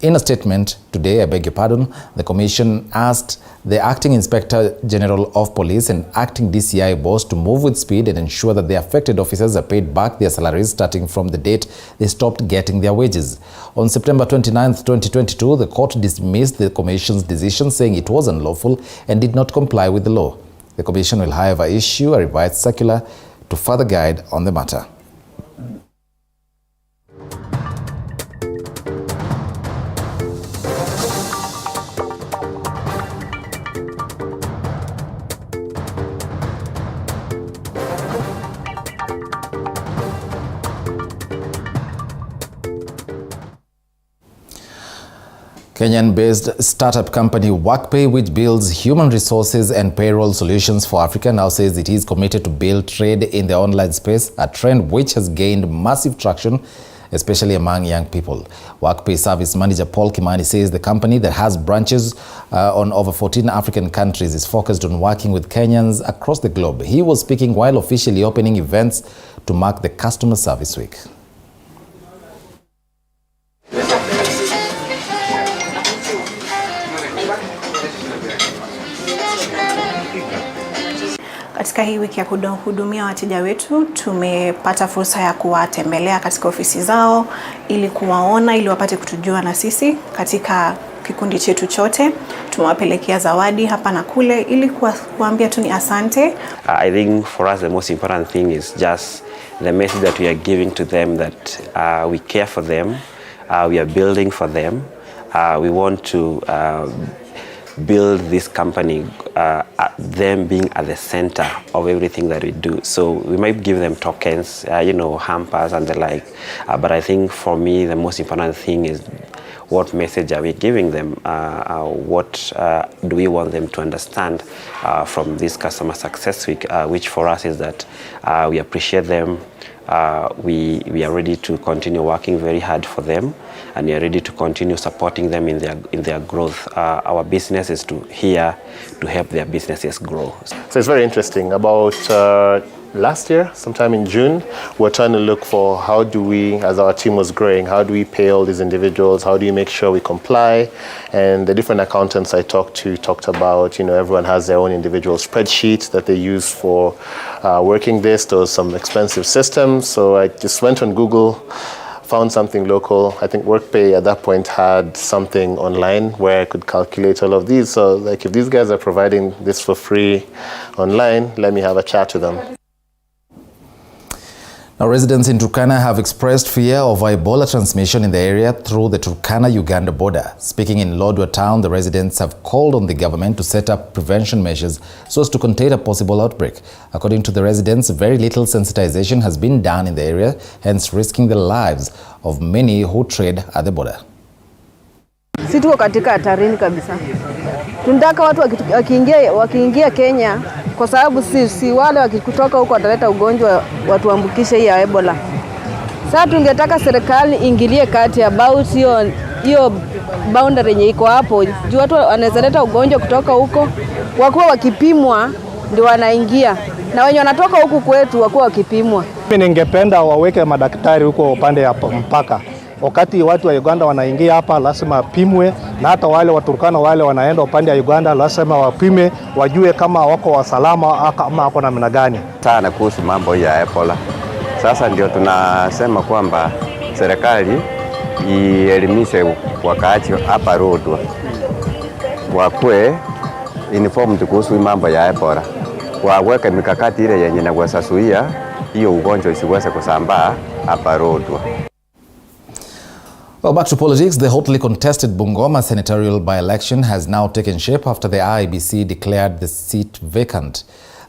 In a statement today, the Commission asked the Acting Inspector General of Police and Acting DCI boss to move with speed and ensure that the affected officers are paid back their salaries starting from the date they stopped getting their wages. On September 29, 2022, the court dismissed the Commission's decision, saying it was unlawful and did not comply with the law. The Commission will, however, issue a revised circular to further guide on the matter. Kenyan-based startup company Workpay, which builds human resources and payroll solutions for Africa, now says it is committed to build trade in the online space, a trend which has gained massive traction, especially among young people. Workpay service manager Paul Kimani says the company that has branches on over 14 African countries is focused on working with Kenyans across the globe. He was speaking while officially opening events to mark the Customer Service Week. Katika hii wiki ya kuhudumia wateja wetu, tumepata fursa ya kuwatembelea katika ofisi zao ili kuwaona, ili wapate kutujua na sisi katika kikundi chetu chote. Tumewapelekea zawadi hapa na kule ili kuambia tu ni asante. I think for us the most important thing is just the message that we are giving to them, that we care for them, we are building for them, we want to build this company, them being at the center of everything that we do. So we might give them tokens, hampers and the like. But I think for me, the most important thing is what message are we giving them? What do we want them to understand from this Customer Success Week, which for us is that we appreciate them. We are ready to continue working very hard for them, and we are ready to continue supporting them in their growth. Our business is here to help their businesses grow. So it's very interesting. About last year, sometime in June, we're trying to look for how do we, as our team was growing, how do we pay all these individuals? How do you make sure we comply? And the different accountants I talked to talked about, everyone has their own individual spreadsheets that they use for working this. There was some expensive systems. So I just went on Google, found something local. I think Workpay at that point had something online where I could calculate all of these. So if these guys are providing this for free online, let me have a chat to them. Now, residents in Turkana have expressed fear of Ebola transmission in the area through the Turkana-Uganda border. Speaking in Lodwar town, the residents have called on the government to set up prevention measures so as to contain a possible outbreak. According to the residents, very little sensitization has been done in the area, hence risking the lives of many who trade at the border. Sisi tuko katika hatarini kabisa. Tunataka watu wakiingia Kenya, kwa sababu si wale wakikutoka huko wataleta ugonjwa watuambukishe hii ya Ebola. Sasa tungetaka serikali ingilie kati about hiyo boundary yenye iko hapo. Juu watu wanaweza leta ugonjwa kutoka huko, wakuwa wakipimwa ndio wanaingia. Na wenye wanatoka huku kwetu wakuwa wakipimwa. Mimi ningependa waweke madaktari huko upande ya mpaka. Wakati watu wa Uganda wanaingia hapa lazima wapimwe, na hata wale wa Turkana wale wanaenda upande ya Uganda lazima wapime, wajue kama wako wasalama ama wako namna gani. Sana kuhusu mambo ya Ebola. Sasa ndio tunasema kwamba serikali ielimishe wakaaji hapa Rudwa wakwe informed kuhusu mambo ya Ebola, waweke mikakati ile yenye inaweza zuia hiyo ugonjwa isiweze kusambaa hapa Rudwa. Well, back to politics. The hotly contested Bungoma senatorial by-election has now taken shape after the IEBC declared the seat vacant.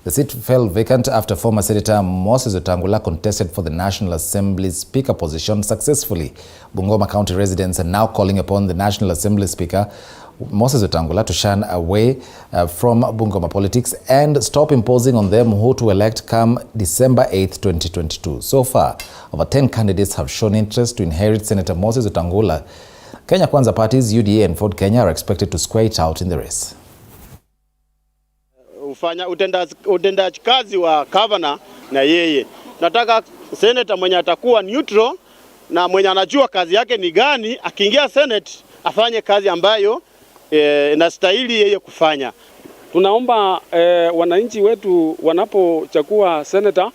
The seat fell vacant after former Senator Moses Wetangula contested for the National Assembly's Speaker position successfully. Bungoma County residents are now calling upon the National Assembly Speaker Moses Wetangula to shun away from Bungoma politics and stop imposing on them who to elect come December 8th, 2022. So far, over 10 candidates have shown interest to inherit Senator Moses Wetangula. Kenya Kwanza parties UDA and Ford Kenya are expected to square it out in the race. Ufanya utendaji kazi wa governor na yeye. Nataka senator mwenye atakuwa neutral na mwenye anajua kazi yake ni gani, akiingia Senate afanye kazi ambayo inastahili yeye kufanya. Tunaomba wananchi wetu wanapochagua senator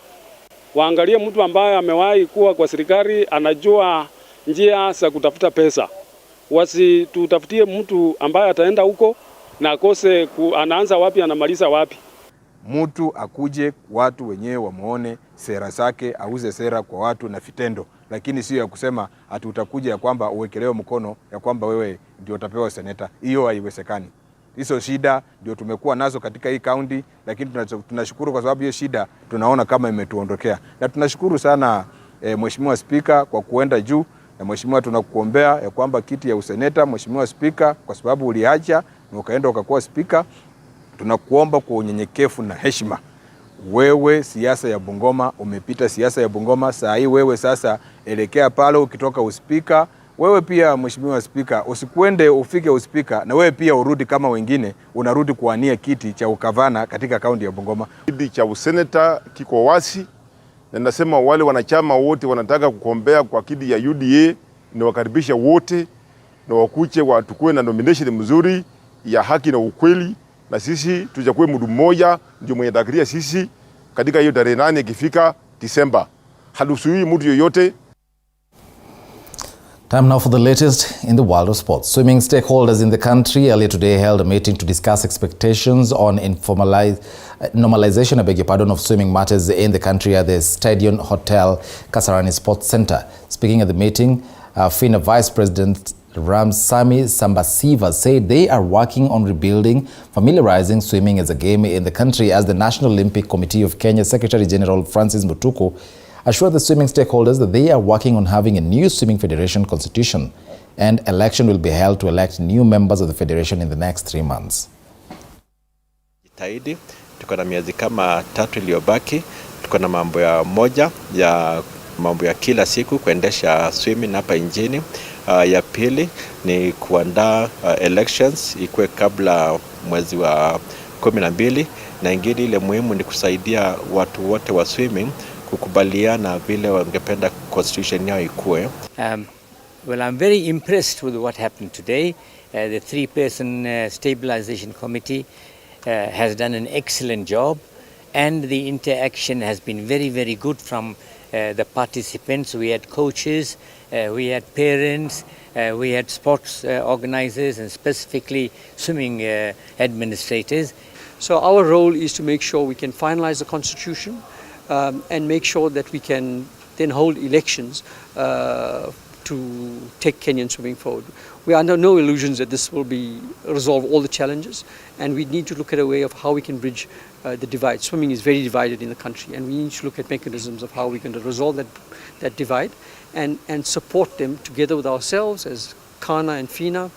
waangalie mtu ambaye amewahi kuwa kwa serikali, anajua njia za kutafuta pesa. Wasitutafutie mtu ambaye ataenda huko na akose anaanza wapi anamaliza wapi. Mtu akuje watu wenyewe wamuone sera zake, auze sera kwa watu na vitendo, lakini sio ya kusema ati utakuja ya kwamba uwekelewe mkono ya kwamba wewe ndio utapewa seneta. Hiyo haiwezekani. Hizo shida ndio tumekuwa nazo katika hii county, lakini tunashukuru kwa sababu hiyo shida tunaona kama imetuondokea. Na tunashukuru sana Mheshimiwa Speaker kwa kuenda juu, na Mheshimiwa tunakuombea ya kwamba kiti ya useneta Mheshimiwa Speaker, kwa sababu uliacha na ukaenda ukakuwa Speaker, tunakuomba kwa unyenyekevu na heshima. Wewe siasa ya Bungoma umepita siasa ya Bungoma, saa hii wewe sasa elekea pale ukitoka uspika. Wewe pia Mheshimiwa Speaker, usikwende ufike uspika na wewe pia urudi kama wengine, unarudi kuania kiti cha ukavana katika kaunti ya Bungoma. Kiti cha useneta kiko wasi, na nasema wale wanachama wote wanataka kukombea kwa kiti ya UDA ni wakaribisha wote na wakuche watukue na nomination mzuri ya haki na ukweli, na sisi tujakuwe mtu mmoja ndio mwenye takiria sisi katika hiyo tarehe 8 ikifika Disemba. Halusui mtu yoyote. Time now for the latest in the world of sports. Swimming stakeholders in the country earlier today held a meeting to discuss expectations on normalization of swimming matters in the country at the Stadium Hotel Kasarani Sports Center. Speaking at the meeting, FINA Vice President Ramsamy Sambasiva said they are working on rebuilding, familiarizing swimming as a game in the country as the National Olympic Committee of Kenya Secretary General Francis Mutuku assured the swimming stakeholders that they are working on having a new swimming federation constitution and election will be held to elect new members of the federation in the next 3 months. Jitahidi, tuko na miezi kama 3 iliyobaki, tuko na mambo ya kila siku kuendesha swimming hapa nchini. Ya pili ni kuandaa elections ikuwe kabla mwezi wa 12, na ingine ile muhimu ni kusaidia watu wote wa swimming kukubaliana vile wangependa constitution yao ikuwe. Well, I'm very impressed with what happened today. The 3-person stabilization committee has done an excellent job, and the interaction has been very, very good from the participants. We had coaches, we had parents, we had sports organizers, and specifically swimming administrators. So our role is to make sure we can finalize the constitution and make sure that we can then hold elections to take Kenyan swimming forward. We are under no illusions that this will resolve all the challenges, and we need to look at a way of how we can bridge the divide. Swimming is very divided in the country, and we need to look at mechanisms of how we're going to resolve that divide and support them together with ourselves as Kana and FINA.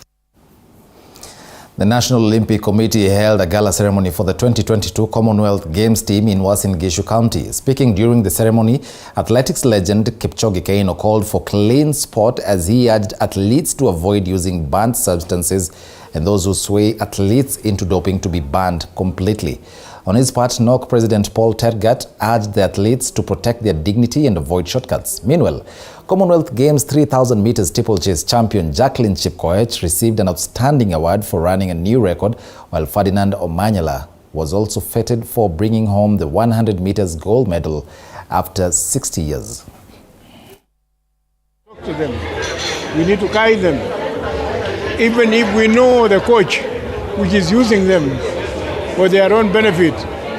The National Olympic Committee held a gala ceremony for the 2022 Commonwealth Games team in Uasin Gishu County. Speaking during the ceremony, athletics legend Chapkoech called for clean sport as he urged athletes to avoid using banned substances and those who sway athletes into doping to be banned completely. On his part, NOC President Paul Tergat urged the athletes to protect their dignity and avoid shortcuts. Meanwhile, Commonwealth Games 3,000 meters steeplechase champion Jacqueline Chapkoech received an outstanding award for running a new record, while Ferdinand Omanyala was also feted for bringing home the 100 meters gold medal after 60 years. To them. We need to guide them. Even if we know the coach which is using them for their own benefit,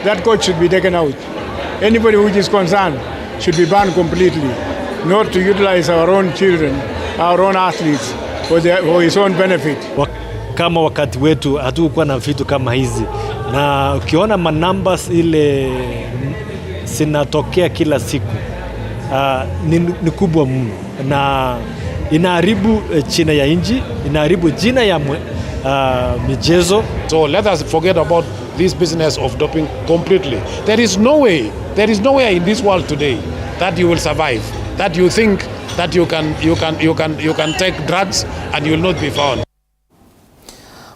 that coach should be taken out. Anybody which is concerned should be banned completely, not to utilize our own children, our own athletes for his own benefit. Kama wakati wetu hatukuwa na vitu kama hizi, na ukiona numbers ile zinatokea kila siku ni kubwa mno, na inaharibu China ya nchi, inaharibu jina ya michezo. So let us forget about this business of doping completely. There is nowhere in this world today that you will survive, that you think that you can take drugs and you will not be found.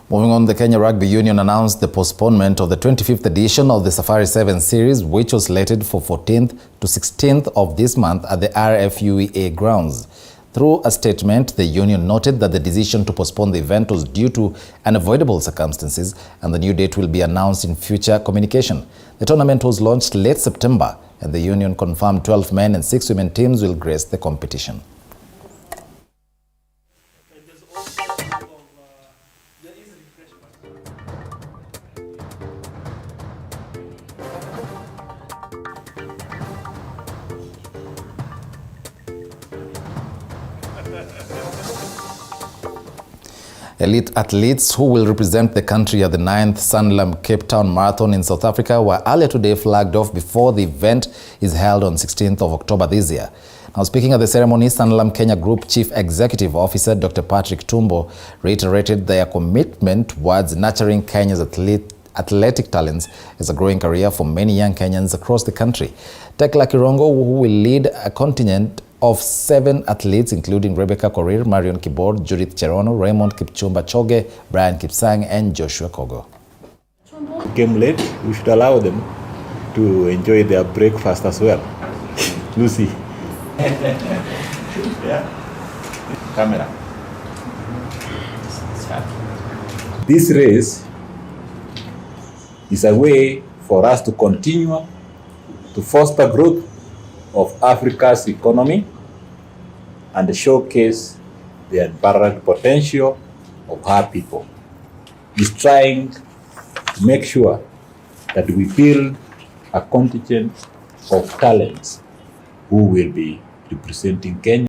Moving on, the Kenya Rugby Union announced the postponement of the 25th edition of the Safari 7 series, which was slated for 14th to 16th of this month at the RFUEA grounds. Through a statement, the union noted that the decision to postpone the event was due to unavoidable circumstances, and the new date will be announced in future communication. The tournament was launched late September, and the union confirmed 12 men and 6 women teams will grace the competition. Elite athletes who will represent the country at the 9th Sanlam Cape Town Marathon in South Africa were earlier today flagged off before the event is held on 16th of October this year. Now, speaking at the ceremony, Sanlam Kenya Group Chief Executive Officer Dr. Patrick Tumbo reiterated their commitment towards nurturing Kenya's athletic talents as a growing career for many young Kenyans across the country. Tekla Kirongo, who will lead a contingent of 7 athletes, including Rebecca Korir, Marion Kibord, Judith Cherono, Raymond Kipchumba Choge, Brian Kipsang, and Joshua Kogo. Came late, we should allow them to enjoy their breakfast as well. Lucy. Yeah. Camera. This race is a way for us to continue to foster growth of Africa's economy and showcase the unparalleled potential of her people. Is trying to make sure that we build a contingent of talents who will be representing Kenya.